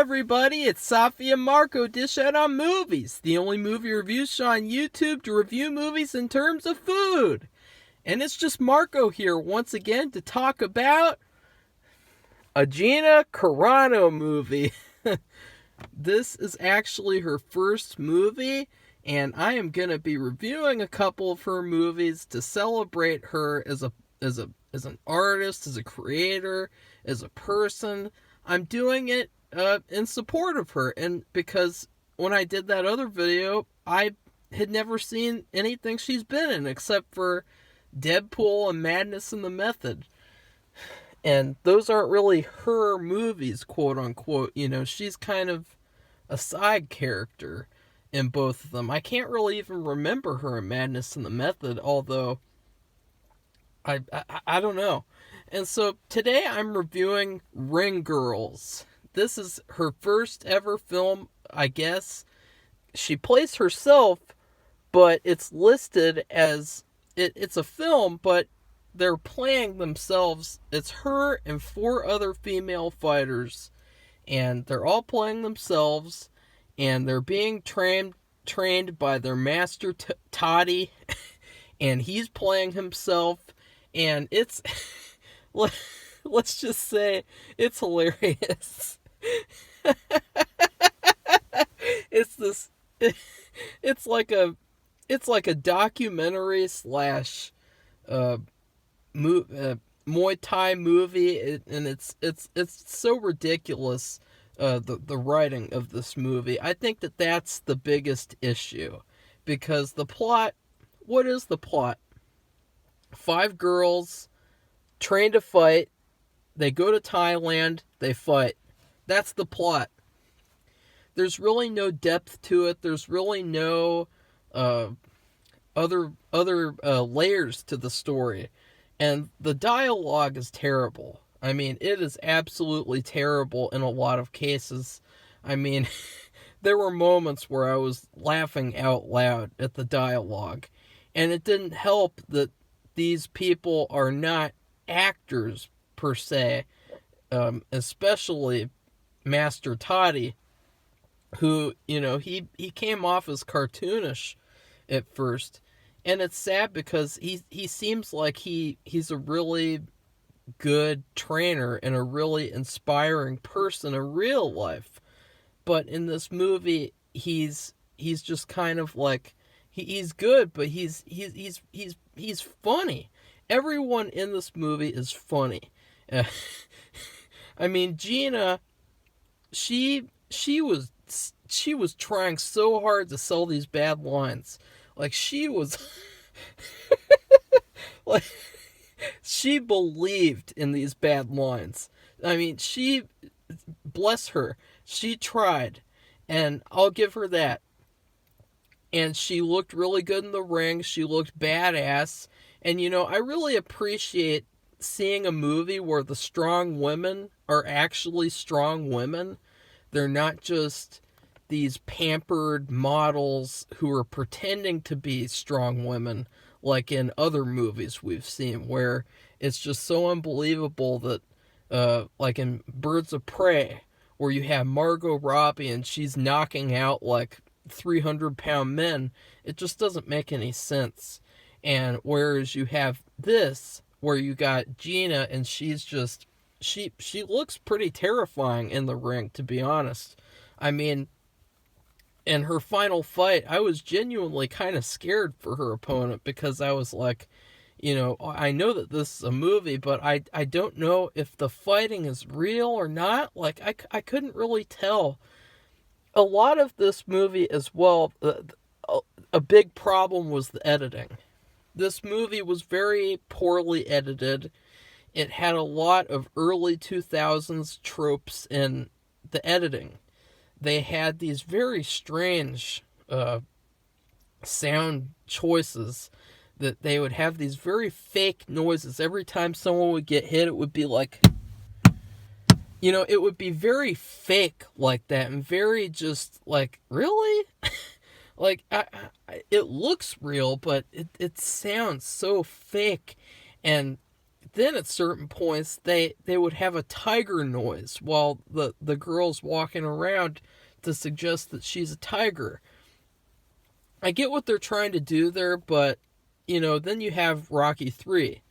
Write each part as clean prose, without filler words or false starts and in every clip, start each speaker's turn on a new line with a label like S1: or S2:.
S1: everybody, it's Safi and Marco Dish Out on Movies, the only movie review show on YouTube to review movies in terms of food. And it's just Marco here once again to talk about a Gina Carano movie. This is actually her first movie, and I am going to be reviewing a couple of her movies to celebrate her as an artist, as a creator, as a person. I'm doing it in support of her, and because when I did that other video, I had never seen anything she's been in except for Deadpool and Madness in the Method. And those aren't really her movies, quote unquote. You know, she's kind of a side character in both of them. I can't really even remember her in Madness in the Method, although I don't know. And so today I'm reviewing Ring Girls. This is her first ever film, I guess. She plays herself, but it's listed as it's a film, but they're playing themselves. It's her and 4 other female fighters, and they're all playing themselves, and they're being trained by their master Toddy, and he's playing himself, and it's let's just say it's hilarious. It's like a documentary slash Muay Thai movie, and it's so ridiculous, the writing of this movie. I think that's the biggest issue, because the plot, what is the plot? 5 girls train to fight, they go to Thailand, they fight. That's the plot. There's really no depth to it. There's really no other layers to the story. And the dialogue is terrible. I mean, it is absolutely terrible in a lot of cases. I mean, there were moments where I was laughing out loud at the dialogue. And it didn't help that these people are not actors per se, especially Master Toddy, who, you know, he came off as cartoonish at first, and it's sad because he seems like he's a really good trainer and a really inspiring person in real life, but in this movie he's just kind of like he's good, but he's funny. Everyone in this movie is funny. I mean, Gina, she was trying so hard to sell these bad lines. Like, she was like, she believed in these bad lines. I mean, bless her, she tried, and I'll give her that. And she looked really good in the ring. She looked badass. And, you know, I really appreciate seeing a movie where the strong women are actually strong women. They're not just these pampered models who are pretending to be strong women, like in other movies we've seen, where it's just so unbelievable that, like in Birds of Prey, where you have Margot Robbie and she's knocking out like 300-pound men. It just doesn't make any sense. And whereas you have this, where you got Gina, and she's just, she looks pretty terrifying in the ring, to be honest. I mean, in her final fight, I was genuinely kind of scared for her opponent, because I was like, you know, I know that this is a movie, but I don't know if the fighting is real or not. Like, I couldn't really tell. A lot of this movie as well, a big problem was the editing. This movie was very poorly edited. It had a lot of early 2000s tropes in the editing. They had these very strange sound choices, that they would have these very fake noises. Every time someone would get hit, it would be like, you know, it would be very fake like that, and very just like, really? Like, it looks real, but it sounds so fake. And then at certain points they would have a tiger noise while the girl's walking around to suggest that she's a tiger. I get what they're trying to do there, but then you have Rocky 3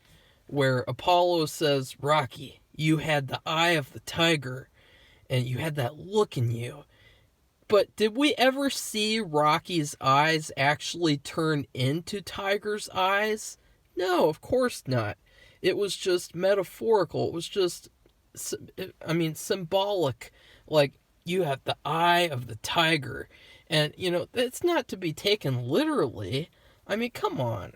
S1: where Apollo says, Rocky, you had the eye of the tiger and you had that look in you. But did we ever see Rocky's eyes actually turn into tiger's eyes? No, of course not. It was just metaphorical. It was just, symbolic. Like, you have the eye of the tiger. And, it's not to be taken literally. I mean, come on.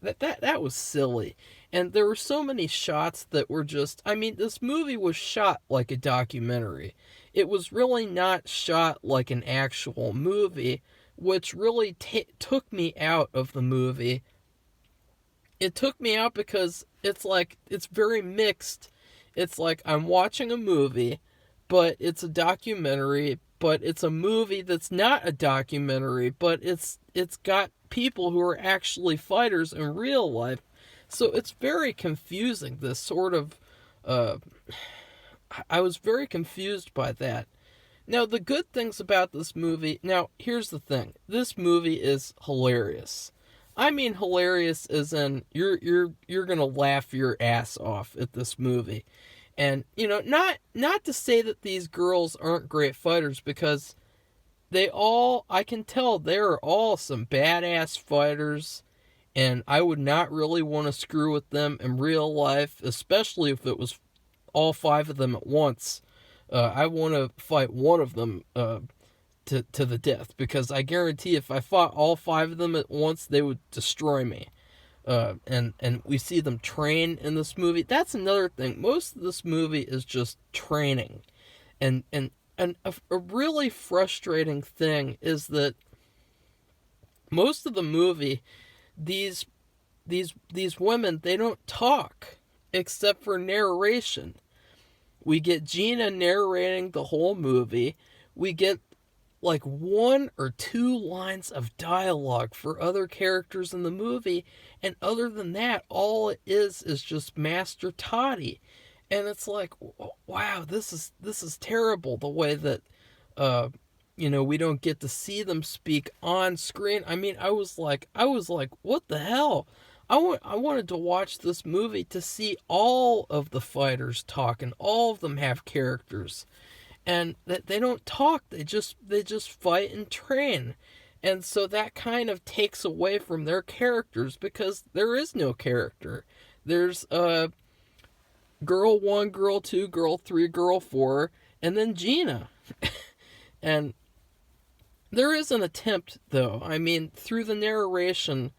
S1: That was silly. And there were so many shots that were just, this movie was shot like a documentary. It was really not shot like an actual movie, which really took me out of the movie. It took me out because it's very mixed. It's like I'm watching a movie, but it's a documentary, but it's a movie that's not a documentary, but it's got people who are actually fighters in real life. So it's very confusing, this sort of, I was very confused by that. Now, the good things about this movie, now, here's the thing. This movie is hilarious. I mean hilarious as in, you're gonna laugh your ass off at this movie. And, not to say that these girls aren't great fighters, because I can tell they're all some badass fighters, and I would not really want to screw with them in real life, especially if it was all 5 of them at once. I want to fight one of them to the death, because I guarantee if I fought all 5 of them at once, they would destroy me. And we see them train in this movie. That's another thing. Most of this movie is just training. And a really frustrating thing is that most of the movie, these women, they don't talk except for narration. We get Gina narrating the whole movie. We get like 1 or 2 lines of dialogue for other characters in the movie, and other than that, all it is just Master Toddy. And it's like, wow, this is terrible, the way that we don't get to see them speak on screen. I mean, I was like, what the hell? I wanted to watch this movie to see all of the fighters talk, and all of them have characters. And that they don't talk, they just fight and train. And so that kind of takes away from their characters, because there is no character. There's girl 1, girl 2, girl 3, girl 4, and then Gina. And there is an attempt, though. I mean, through the narration,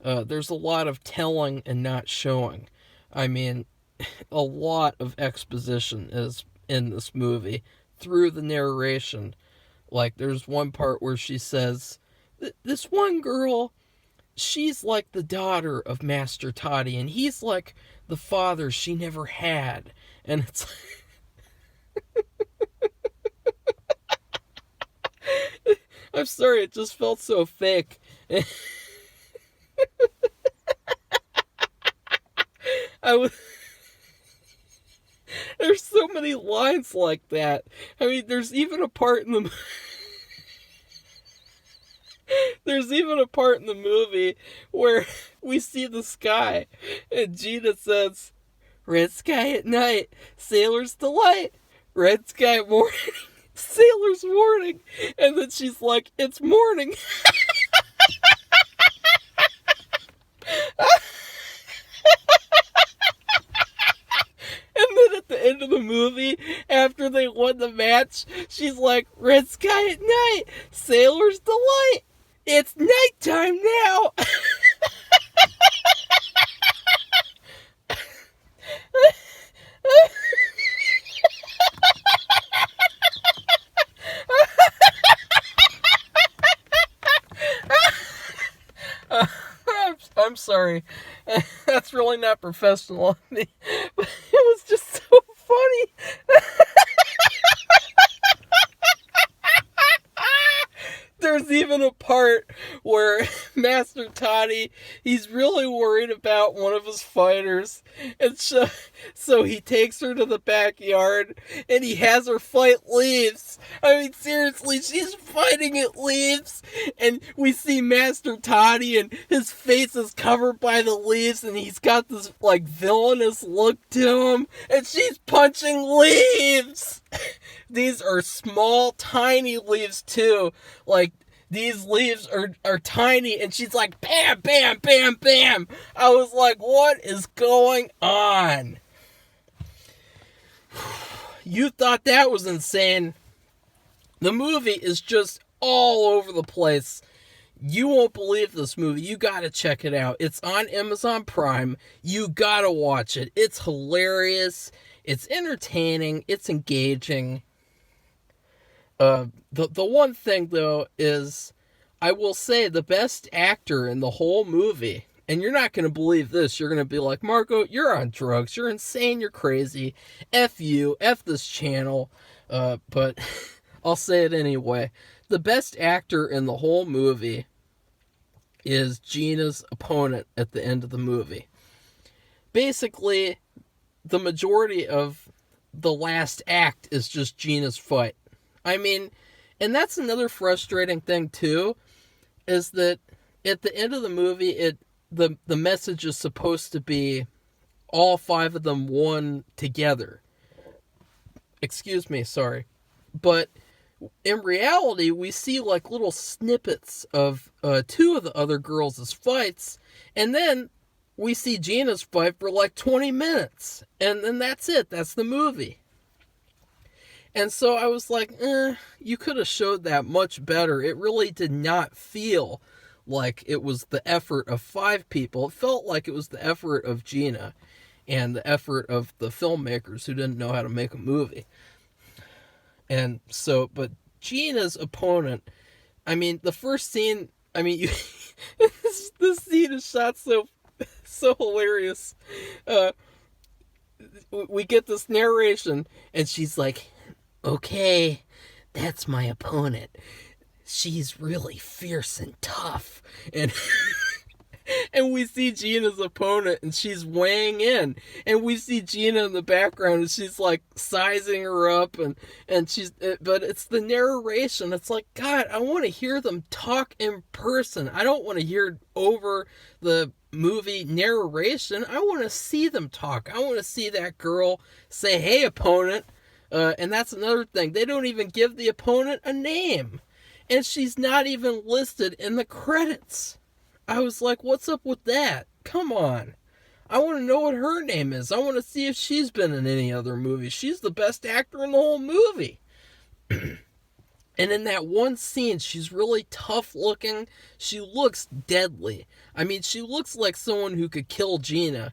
S1: there's a lot of telling and not showing. I mean, a lot of exposition is in this movie through the narration. Like, there's one part where she says, this one girl, she's like the daughter of Master Toddy, and he's like the father she never had. And it's I'm sorry, it just felt so fake. There's so many lines like that. I mean, there's even a part in the movie where we see the sky, and Gina says, "Red sky at night, sailor's delight. Red sky at morning, sailor's warning." And then she's like, "It's morning." And then at the end of the movie, after they won the match, she's like, "Red sky at night, sailor's delight. It's nighttime now." I'm sorry. That's really not professional of me. But it was just so funny. There's even a part where Master Toddy, he's really worried about one of his fighters, and so he takes her to the backyard, and he has her fight Leaves. I mean, seriously, she's fighting at Leaves, and we see Master Toddy, and his face is covered by the leaves, and he's got this, like, villainous look to him, and she's punching Leaves! These are small, tiny leaves, too. Like, these leaves are tiny, and she's like, bam, bam, bam, bam! I was like, what is going on? You thought that was insane. The movie is just all over the place. You won't believe this movie. You gotta check it out. It's on Amazon Prime. You gotta watch it. It's hilarious. It's entertaining. It's engaging. The one thing, though, is I will say the best actor in the whole movie, and you're not going to believe this, you're going to be like, Marco, you're on drugs, you're insane, you're crazy, F you, F this channel, but I'll say it anyway. The best actor in the whole movie is Gina's opponent at the end of the movie. Basically, the majority of the last act is just Gina's fight. I mean, and that's another frustrating thing, too, is that at the end of the movie, the message is supposed to be all five of them won together. Excuse me, sorry. But in reality, we see like little snippets of two of the other girls' fights, and then we see Gina's fight for like 20 minutes, and then that's it. That's the movie. And so I was like, you could have showed that much better. It really did not feel like it was the effort of five people. It felt like it was the effort of Gina and the effort of the filmmakers who didn't know how to make a movie. And so, but Gina's opponent, I mean, the first scene, I mean, this scene is shot so hilarious. We get this narration, and she's like, okay, that's my opponent. She's really fierce and tough. And and we see Gina's opponent, and she's weighing in. And we see Gina in the background, and she's like sizing her up, and she's, but it's the narration. It's like, God, I want to hear them talk in person. I don't want to hear over the movie narration. I want to see them talk. I want to see that girl say, hey, opponent. And that's another thing. They don't even give the opponent a name. And she's not even listed in the credits. I was like, what's up with that? Come on. I want to know what her name is. I want to see if she's been in any other movie. She's the best actor in the whole movie. And in that one scene, she's really tough looking. She looks deadly. I mean, she looks like someone who could kill Gina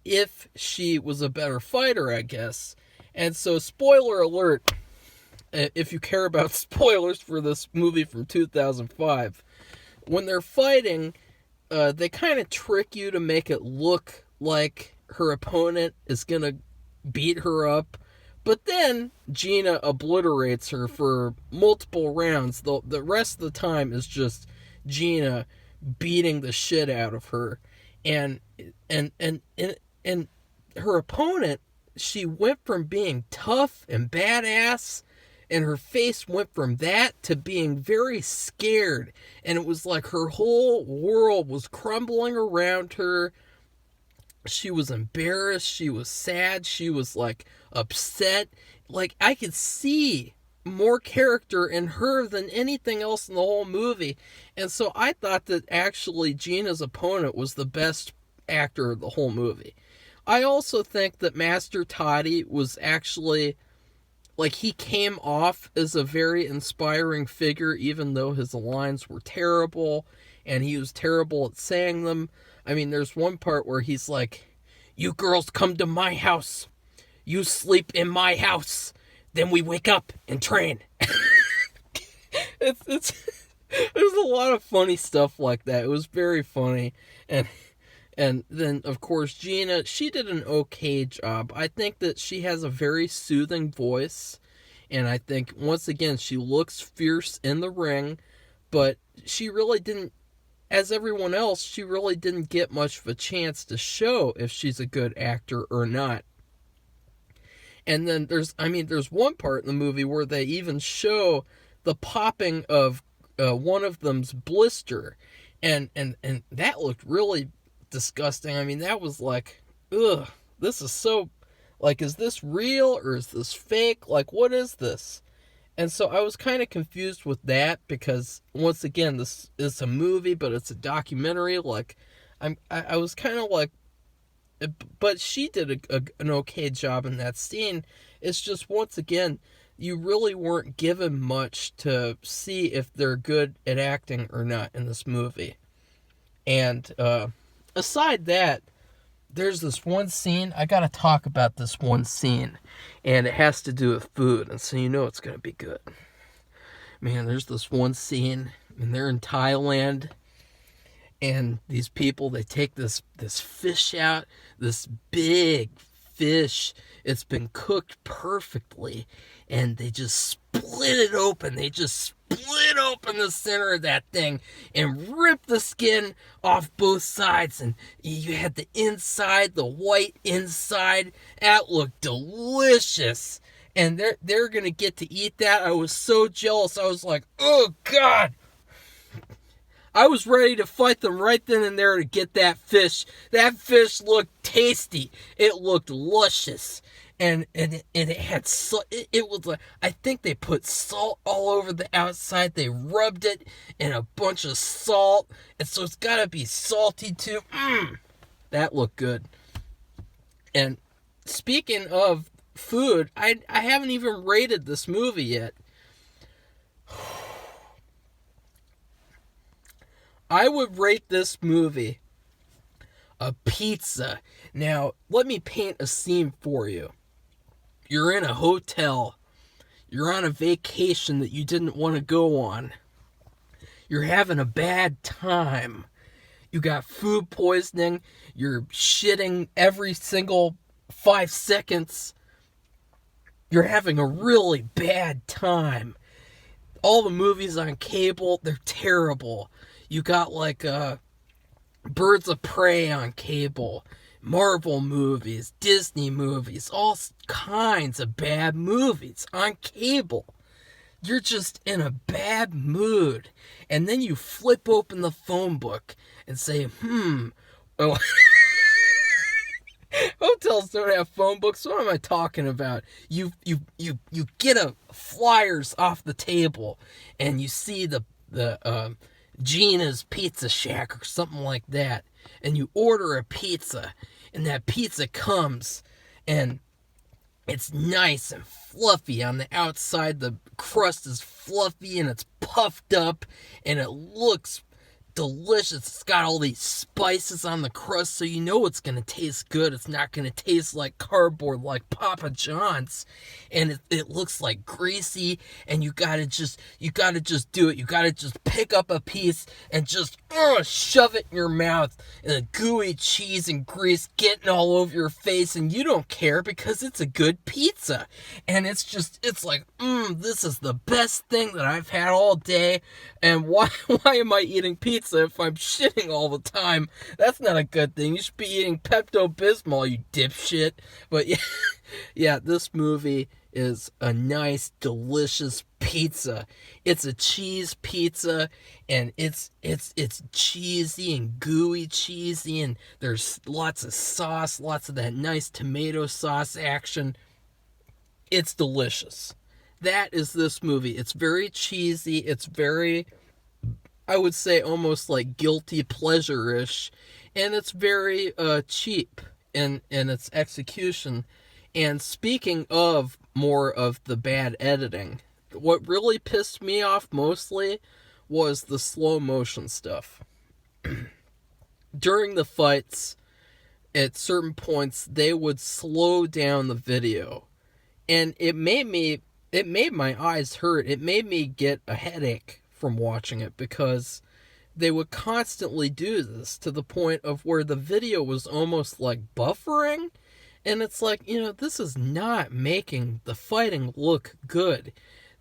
S1: if she was a better fighter, I guess. And so, spoiler alert, if you care about spoilers for this movie from 2005, when they're fighting, they kind of trick you to make it look like her opponent is going to beat her up. But then Gina obliterates her for multiple rounds. The rest of the time is just Gina beating the shit out of her. And her opponent, she went from being tough and badass, and her face went from that to being very scared. And it was like her whole world was crumbling around her. She was embarrassed. She was sad. She was like upset. Like I could see more character in her than anything else in the whole movie. And so I thought that actually Gina's opponent was the best actor of the whole movie. I also think that Master Toddy was actually, like, he came off as a very inspiring figure, even though his lines were terrible, and he was terrible at saying them. I mean, there's one part where he's like, you girls come to my house, you sleep in my house, then we wake up and train. There's a lot of funny stuff like that. It was very funny, and then, of course, Gina, she did an okay job. I think that she has a very soothing voice, and I think, once again, she looks fierce in the ring, but she really didn't, as everyone else, she really didn't get much of a chance to show if she's a good actor or not. And then there's one part in the movie where they even show the popping of one of them's blister, and that looked really disgusting. I mean, that was like, ugh, this is so, like, is this real or is this fake? Like, what is this? And so I was kind of confused with that, because once again, this is a movie, but it's a documentary. Like, I was kind of like, but she did an okay job in that scene. It's just, once again, you really weren't given much to see if they're good at acting or not in this movie. And aside that, there's this one scene. I gotta talk about this one scene, and it has to do with food, and so you know it's gonna be good. Man, there's this one scene, and they're in Thailand, and these people, they take this fish out, this big fish. It's been cooked perfectly, and they just split it open. They just split open the center of that thing and rip the skin off both sides, and you had the inside, the white inside. That looked delicious, and they're gonna get to eat that. I was so jealous. I was like, oh God. I was ready to fight them right then and there to get that fish. That fish looked tasty. It looked luscious. And it had it was like, I think they put salt all over the outside. They rubbed it in a bunch of salt, and so it's got to be salty too. That looked good. And speaking of food, I haven't even rated this movie yet. I would rate this movie a pizza. Now, let me paint a scene for you. You're in a hotel. You're on a vacation that you didn't want to go on. You're having a bad time. You got food poisoning. You're shitting every single 5 seconds. You're having a really bad time. All the movies on cable, they're terrible. You got like Birds of Prey on cable, Marvel movies, Disney movies, all kinds of bad movies on cable. You're just in a bad mood. And then you flip open the phone book and say, oh, hotels don't have phone books. What am I talking about? You get flyers off the table, and you see the Gina's Pizza Shack or something like that, and you order a pizza, and that pizza comes, and it's nice and fluffy on the outside. The crust is fluffy and it's puffed up, and it looks delicious. It's got all these spices on the crust, so you know it's gonna taste good. It's not gonna taste like cardboard like Papa John's, and it looks like greasy, and you gotta just do it. You gotta just pick up a piece and just shove it in your mouth, and the gooey cheese and grease getting all over your face, and you don't care because it's a good pizza, and it's like, this is the best thing that I've had all day. And why am I eating pizza if I'm shitting all the time? That's not a good thing. You should be eating Pepto-Bismol, you dipshit. But yeah, this movie is a nice, delicious pizza. It's a cheese pizza, and it's cheesy and gooey cheesy, and there's lots of sauce, lots of that nice tomato sauce action. It's delicious. That is this movie. It's very cheesy. It's very, I would say, almost like guilty pleasure-ish. And it's very cheap in its execution. And speaking of more of the bad editing, what really pissed me off mostly was the slow motion stuff. During the fights, at certain points, they would slow down the video. And it made my eyes hurt. It made me get a headache from watching it, because they would constantly do this to the point of where the video was almost like buffering. And it's like, this is not making the fighting look good.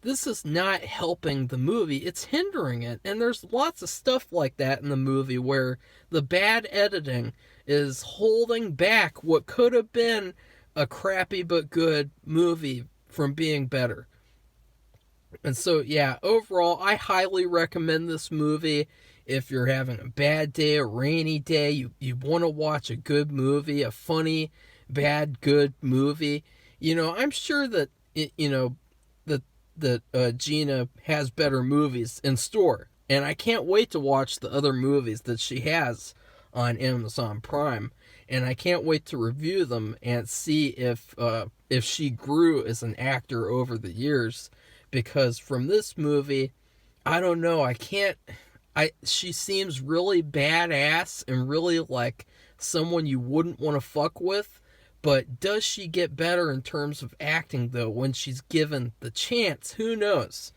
S1: this is not helping the movie, it's hindering it. And there's lots of stuff like that in the movie where the bad editing is holding back what could have been a crappy but good movie from being better. And so, yeah, overall, I highly recommend this movie. If you're having a bad day, a rainy day, you want to watch a good movie, a funny, bad, good movie. I'm sure that, that Gina has better movies in store. And I can't wait to watch the other movies that she has on Amazon Prime. And I can't wait to review them and see if she grew as an actor over the years. Because from this movie, I don't know, she seems really badass and really like someone you wouldn't want to fuck with. But does she get better in terms of acting, though, when she's given the chance? Who knows?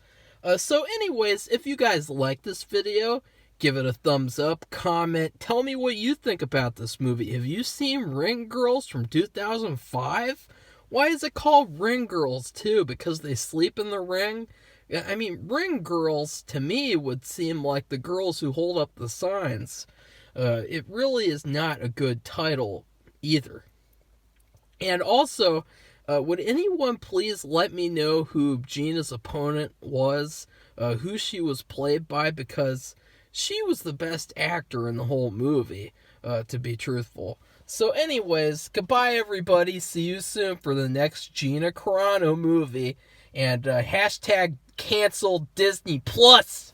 S1: So anyways, if you guys like this video, give it a thumbs up, comment, tell me what you think about this movie. Have you seen Ring Girls from 2005? Why is it called Ring Girls, too? Because they sleep in the ring? I mean, Ring Girls, to me, would seem like the girls who hold up the signs. It really is not a good title, either. And also, would anyone please let me know who Gina's opponent was, who she was played by, because she was the best actor in the whole movie, to be truthful. So anyways, goodbye everybody, see you soon for the next Gina Carano movie, and hashtag cancel Disney Plus!